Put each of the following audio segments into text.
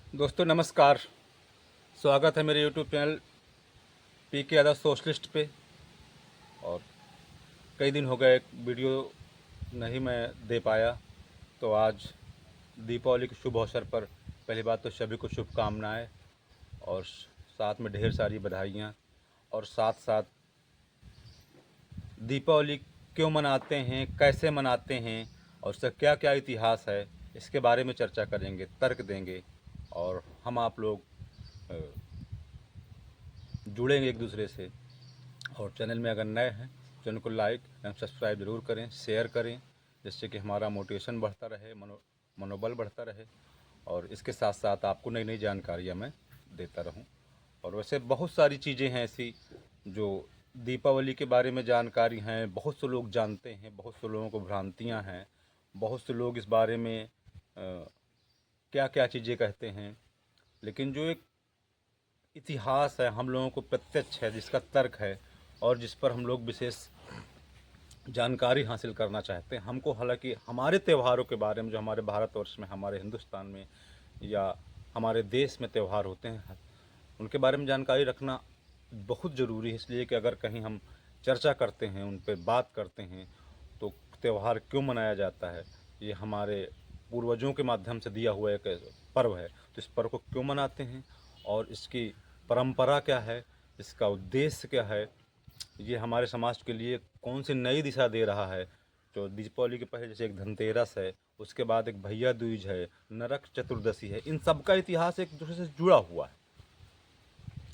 दोस्तों नमस्कार। स्वागत है मेरे YouTube channel P K Yadav socialist पे। और कई दिन हो गए वीडियो नहीं मैं दे पाया, तो आज दीपावली के शुभ अवसर पर पहली बात तो सभी को शुभकामनाएं और साथ में ढेर सारी बधाइयाँ। और साथ साथ दीपावली क्यों मनाते हैं, कैसे मनाते हैं और उसका क्या क्या इतिहास है, इसके बारे में चर्चा करेंगे, तर्क देंगे और हम आप लोग अ, जुड़ेंगे एक दूसरे से। और चैनल में अगर नए हैं, चैनल को लाइक एवं सब्सक्राइब ज़रूर करें, शेयर करें, जिससे कि हमारा मोटिवेशन बढ़ता रहे, मनोबल बढ़ता रहे और इसके साथ साथ आपको नई नई जानकारियाँ मैं देता रहूं। और वैसे बहुत सारी चीज़ें हैं ऐसी जो दीपावली के बारे में जानकारी हैं, बहुत से लोग जानते हैं, बहुत से लोगों को भ्रांतियाँ हैं, बहुत से लोग इस बारे में क्या क्या चीज़ें कहते हैं। लेकिन जो एक इतिहास है हम लोगों को प्रत्यक्ष है, जिसका तर्क है और जिस पर हम लोग विशेष जानकारी हासिल करना चाहते हैं। हमको हालांकि हमारे त्योहारों के बारे में, जो हमारे भारतवर्ष में, हमारे हिंदुस्तान में या हमारे देश में त्यौहार होते हैं, उनके बारे में जानकारी रखना बहुत ज़रूरी है। इसलिए कि अगर कहीं हम चर्चा करते हैं, उन पर बात करते हैं, तो त्यौहार क्यों मनाया जाता है, ये हमारे पूर्वजों के माध्यम से दिया हुआ एक पर्व है, तो इस पर्व को क्यों मनाते हैं और इसकी परंपरा क्या है, इसका उद्देश्य क्या है, ये हमारे समाज के लिए कौन सी नई दिशा दे रहा है। जो दीपावली के पहले जैसे एक धनतेरस है, उसके बाद एक भैया दूज है, नरक चतुर्दशी है, इन सब का इतिहास एक दूसरे से जुड़ा हुआ है।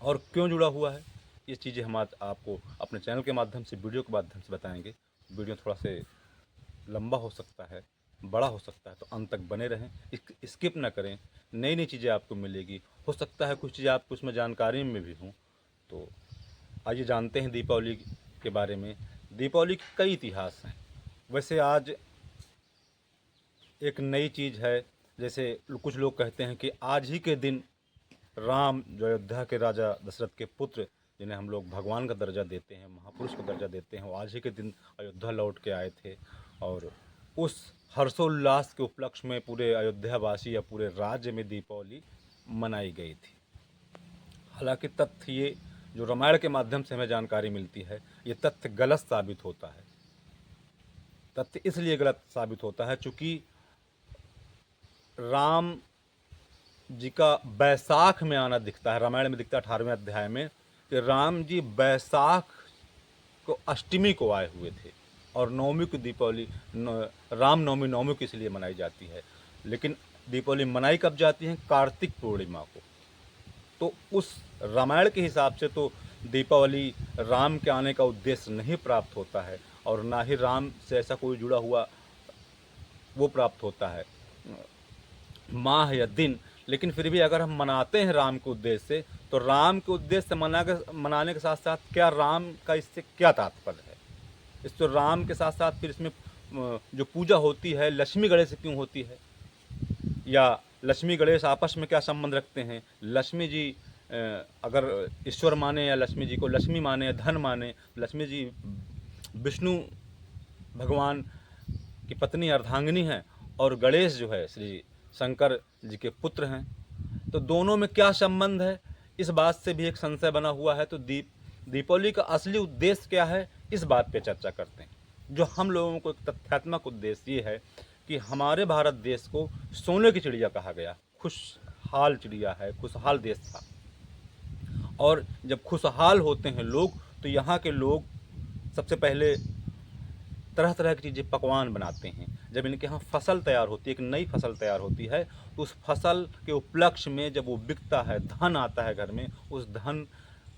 और क्यों जुड़ा हुआ है, ये चीज़ें हम आज आपको अपने चैनल के माध्यम से, वीडियो के माध्यम से बताएंगे। वीडियो थोड़ा से लंबा हो सकता है, बड़ा हो सकता है, तो अंत तक बने रहें, स्किप ना करें। नई नई चीज़ें आपको मिलेगी, हो सकता है कुछ चीज़ें आपको उसमें जानकारी में भी हों। तो आइए जानते हैं दीपावली के बारे में। दीपावली के कई इतिहास हैं। वैसे आज एक नई चीज़ है, जैसे कुछ लोग कहते हैं कि आज ही के दिन राम, जो अयोध्या के राजा दशरथ के पुत्र, जिन्हें हम लोग भगवान का दर्जा देते हैं, महापुरुष का दर्जा देते हैं, वो आज ही के दिन अयोध्या लौट के आए थे। और उस हर्षोल्लास के उपलक्ष्य में पूरे अयोध्यावासी या पूरे राज्य में दीपावली मनाई गई थी। हालांकि तथ्य ये जो रामायण के माध्यम से हमें जानकारी मिलती है, ये तथ्य गलत साबित होता है। तथ्य इसलिए गलत साबित होता है चूँकि राम जी का बैसाख में आना दिखता है, रामायण में दिखता है 18वें अध्याय में कि राम जी बैसाख को अष्टमी को आए हुए थे। और नवमी को दीपावली, राम नवमी, नवमी को इसलिए मनाई जाती है। लेकिन दीपावली मनाई कब जाती है? कार्तिक पूर्णिमा को। तो उस रामायण के हिसाब से तो दीपावली राम के आने का उद्देश्य नहीं प्राप्त होता है और ना ही राम से ऐसा कोई जुड़ा हुआ वो प्राप्त होता है, माह या दिन। लेकिन फिर भी अगर हम मनाते हैं राम के उद्देश्य से, तो राम के उद्देश्य से मनाने के साथ साथ क्या राम का इससे क्या तात्पर्य है, इस तो राम के साथ साथ फिर इसमें जो पूजा होती है लक्ष्मी गणेश क्यों होती है, या लक्ष्मी गणेश आपस में क्या संबंध रखते हैं। लक्ष्मी जी अगर ईश्वर माने या लक्ष्मी जी को लक्ष्मी माने या धन माने, लक्ष्मी जी विष्णु भगवान की पत्नी अर्धांगिनी हैं और गणेश जो है श्री शंकर जी के पुत्र हैं, तो दोनों में क्या संबंध है, इस बात से भी एक संशय बना हुआ है। तो दीपावली का असली उद्देश्य क्या है, इस बात पे चर्चा करते हैं। जो हम लोगों को एक तथ्यात्मक उद्देश्य ये है कि हमारे भारत देश को सोने की चिड़िया कहा गया, खुशहाल चिड़िया है, खुशहाल देश था। और जब खुशहाल होते हैं लोग, तो यहाँ के लोग सबसे पहले तरह तरह की चीज़ें, पकवान बनाते हैं। जब इनके यहाँ फसल तैयार होती है, एक नई फसल तैयार होती है, तो उस फसल के उपलक्ष्य में जब वो बिकता है, धन आता है घर में, उस धन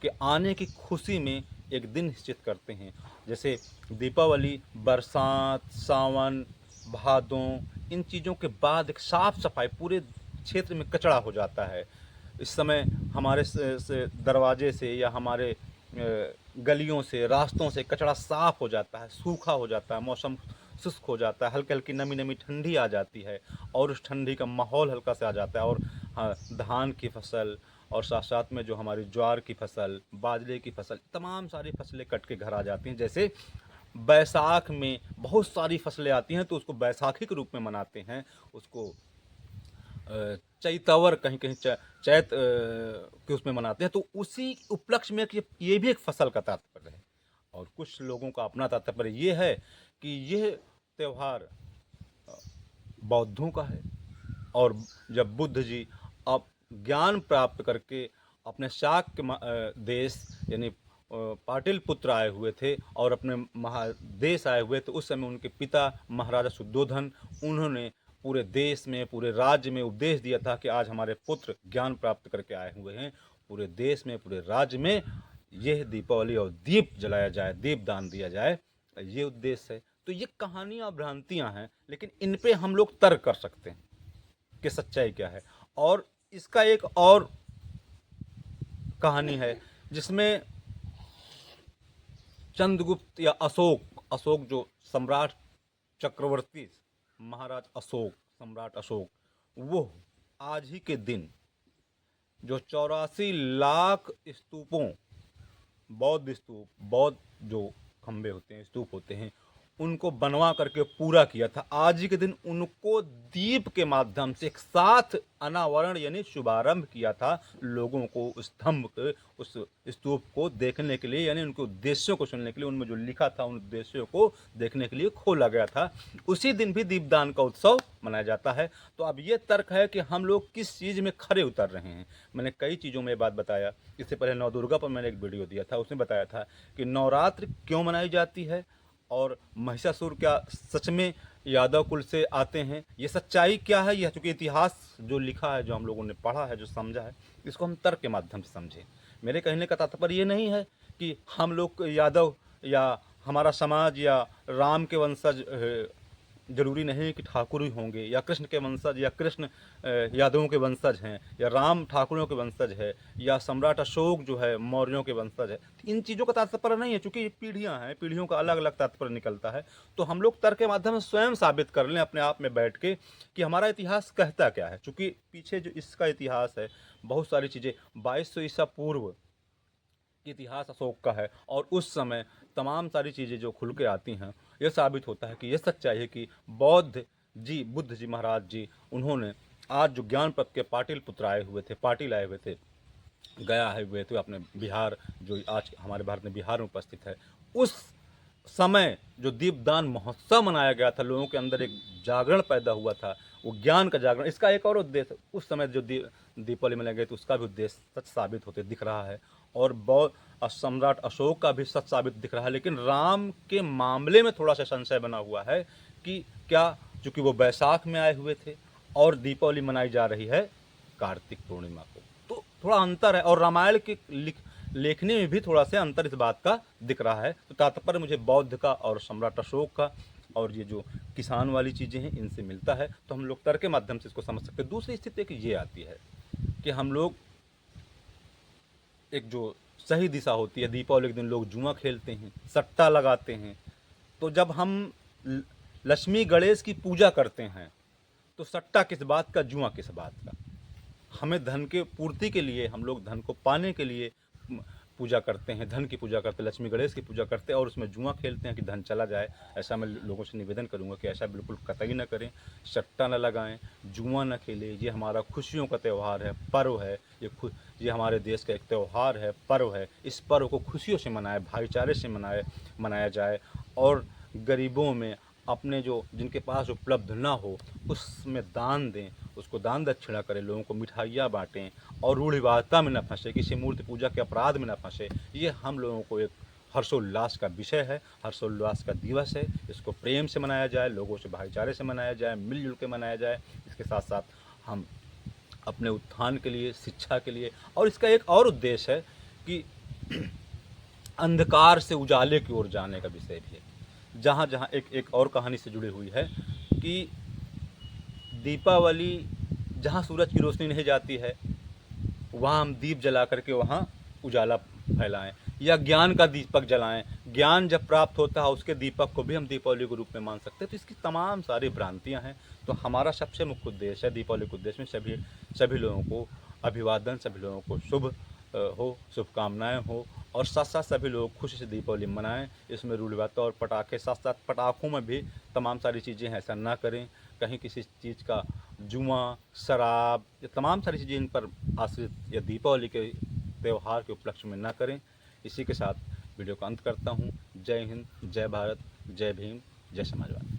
के आने की खुशी में एक दिन निश्चित करते हैं। जैसे दीपावली, बरसात, सावन, भादों, इन चीज़ों के बाद एक साफ सफाई, पूरे क्षेत्र में कचरा हो जाता है। इस समय हमारे से दरवाजे से या हमारे गलियों से, रास्तों से कचरा साफ हो जाता है, सूखा हो जाता है, मौसम शुष्क हो जाता है, हल्की हल्की नमी नमी ठंडी आ जाती है और उस ठंडी का माहौल हल्का से आ जाता है। और हाँ, धान की फसल और साथ साथ में जो हमारी ज्वार की फसल, बाजरे की फसल, तमाम सारी फसलें कट के घर आ जाती हैं। जैसे बैसाख में बहुत सारी फसलें आती हैं, तो उसको बैसाखी के रूप में मनाते हैं, उसको चैतवर कहीं कहीं चैत के उसमें मनाते हैं। तो उसी उपलक्ष्य में ये भी एक फसल का तात्पर्य है। और कुछ लोगों का अपना तात्पर्य ये है कि यह त्यौहार बौद्धों का है। और जब बुद्ध जी अब ज्ञान प्राप्त करके अपने शाक्य देश यानी पाटिल पुत्र आए हुए थे और अपने महादेश आए हुए, तो उस समय उनके पिता महाराजा शुद्धोधन, उन्होंने पूरे देश में, पूरे राज्य में उपदेश दिया था कि आज हमारे पुत्र ज्ञान प्राप्त करके आए हुए हैं, पूरे देश में, पूरे राज्य में यह दीपावली और दीप जलाया जाए, दीप दान दिया जाए, ये उद्देश्य है। तो ये कहानियाँ भ्रांतियाँ हैं, लेकिन इन पे हम लोग तर्क कर सकते हैं कि सच्चाई क्या है। और इसका एक और कहानी है जिसमें चंद्रगुप्त या अशोक जो सम्राट चक्रवर्ती महाराज अशोक, सम्राट अशोक, वो आज ही के दिन जो 84 लाख स्तूपों, बौद्ध स्तूप, बौद्ध जो खंबे होते हैं, स्तूप होते हैं, उनको बनवा करके पूरा किया था। आज ही के दिन उनको दीप के माध्यम से एक साथ अनावरण यानी शुभारंभ किया था, लोगों को उस स्तंभ के, उस स्तूप को देखने के लिए, यानी उनके उद्देश्यों को सुनने के लिए, उनमें जो लिखा था उन उद्देश्यों को देखने के लिए खोला गया था। उसी दिन भी दीपदान का उत्सव मनाया जाता है। तो अब ये तर्क है कि हम लोग किस चीज़ में खरे उतर रहे हैं। मैंने कई चीज़ों में बात बताया। इससे पहले नवदुर्गा पर मैंने एक वीडियो दिया था, उसमें बताया था कि नवरात्र क्यों मनाई जाती है और महिषासुर क्या सच में यादव कुल से आते हैं, ये सच्चाई क्या है। यह चूँकि इतिहास जो लिखा है, जो हम लोगों ने पढ़ा है, जो समझा है, इसको हम तर्क के माध्यम से समझें। मेरे कहने का तात्पर्य ये नहीं है कि हम लोग यादव या हमारा समाज या राम के वंशज जरूरी नहीं कि ठाकुर ही होंगे, या कृष्ण के वंशज, या कृष्ण यादवों के वंशज हैं, या राम ठाकुरों के वंशज है, या सम्राट अशोक जो है मौर्यों के वंशज है। इन चीज़ों का तात्पर्य नहीं है, चूँकि पीढ़ियाँ हैं, पीढ़ियों का अलग अलग तात्पर्य निकलता है। तो हम लोग तर्क के माध्यम से स्वयं साबित कर लें अपने आप में बैठ के कि हमारा इतिहास कहता क्या है। चूँकि पीछे जो इसका इतिहास है, बहुत सारी चीज़ें 2200 ईसा पूर्व इतिहास अशोक का है, और उस समय तमाम सारी चीज़ें जो खुल के आती हैं, यह साबित होता है कि यह सच्चाई है कि बुद्ध जी महाराज जी, उन्होंने आज जो ज्ञानपथ के पाटिल पुत्र आए हुए थे, पाटिल आए हुए थे, गया है हुए थे अपने बिहार, जो आज हमारे भारत में बिहार में उपस्थित है, उस समय जो दीपदान महोत्सव मनाया गया था, लोगों के अंदर एक जागरण पैदा हुआ था, वो ज्ञान का जागरण। इसका एक और उद्देश्य, उस समय जो दीपावली मनाया गया था, उसका भी उद्देश्य सच साबित होते दिख रहा है, और सम्राट अशोक का भी सच साबित दिख रहा है। लेकिन राम के मामले में थोड़ा सा संशय बना हुआ है कि क्या, चूँकि वो बैसाख में आए हुए थे और दीपावली मनाई जा रही है कार्तिक पूर्णिमा को, तो थोड़ा अंतर है। और रामायण के लेखने में भी थोड़ा सा अंतर इस बात का दिख रहा है। तो तात्पर्य मुझे बौद्ध का और सम्राट अशोक का और ये जो किसान वाली चीज़ें हैं, इनसे मिलता है। तो हम लोग तर्क के माध्यम से इसको समझ सकते हैं। दूसरी स्थिति एक ये आती है कि हम लोग, एक जो सही दिशा होती है, दीपावली के दिन लोग जुआ खेलते हैं, सट्टा लगाते हैं। तो जब हम लक्ष्मी गणेश की पूजा करते हैं, तो सट्टा किस बात का, जुआ किस बात का। हमें धन के पूर्ति के लिए, हम लोग धन को पाने के लिए पूजा करते हैं, धन की पूजा करते हैं, लक्ष्मी गणेश की पूजा करते हैं, और उसमें जुआ खेलते हैं कि धन चला जाए। ऐसा मैं लोगों से निवेदन करूंगा कि ऐसा बिल्कुल कतई न करें, सट्टा न लगाएं, जुआ न खेलें। ये हमारा खुशियों का त्यौहार है, पर्व है। ये हमारे देश का एक त्यौहार है, पर्व है। इस पर्व को खुशियों से मनाएं, भाईचारे से मनाया जाए, और गरीबों में, अपने जो जिनके पास उपलब्ध ना हो, उसमें दान दें, उसको दान दक्षिणा करें, लोगों को मिठाइयाँ बांटें, और रूढ़िवादिता में न फंसे, किसी मूर्ति पूजा के अपराध में न फंसे। ये हम लोगों को एक हर्षोल्लास का विषय है, हर्षोल्लास का दिवस है। इसको प्रेम से मनाया जाए, लोगों से भाईचारे से मनाया जाए, मिलजुल के मनाया जाए। इसके साथ साथ हम अपने उत्थान के लिए, शिक्षा के लिए, और इसका एक और उद्देश्य है कि अंधकार से उजाले की ओर जाने का विषय भी है। जहाँ जहाँ एक और कहानी से जुड़ी हुई है कि दीपावली जहाँ सूरज की रोशनी नहीं जाती है, वहाँ हम दीप जला करके वहाँ उजाला फैलाएं, या ज्ञान का दीपक जलाएं। ज्ञान जब प्राप्त होता है, उसके दीपक को भी हम दीपावली के रूप में मान सकते हैं। तो इसकी तमाम सारी भ्रांतियाँ हैं। तो हमारा सबसे मुख्य उद्देश्य है, दीपावली के उद्देश्य में सभी लोगों को अभिवादन, सभी लोगों को शुभ हो, शुभकामनाएं हो, और साथ साथ सभी लोग खुशी से दीपावली मनाएं। इसमें रूढ़िवादिता और पटाखे, साथ साथ पटाखों में भी तमाम सारी चीज़ें हैं, ऐसा ना करें। कहीं किसी चीज़ का जुआ, शराब, ये तमाम सारी चीज़ें इन पर आश्रित या दीपावली के त्यौहार के उपलक्ष्य में ना करें। इसी के साथ वीडियो का अंत करता हूँ। जय हिंद, जय भारत, जय भीम, जय समाजवाद।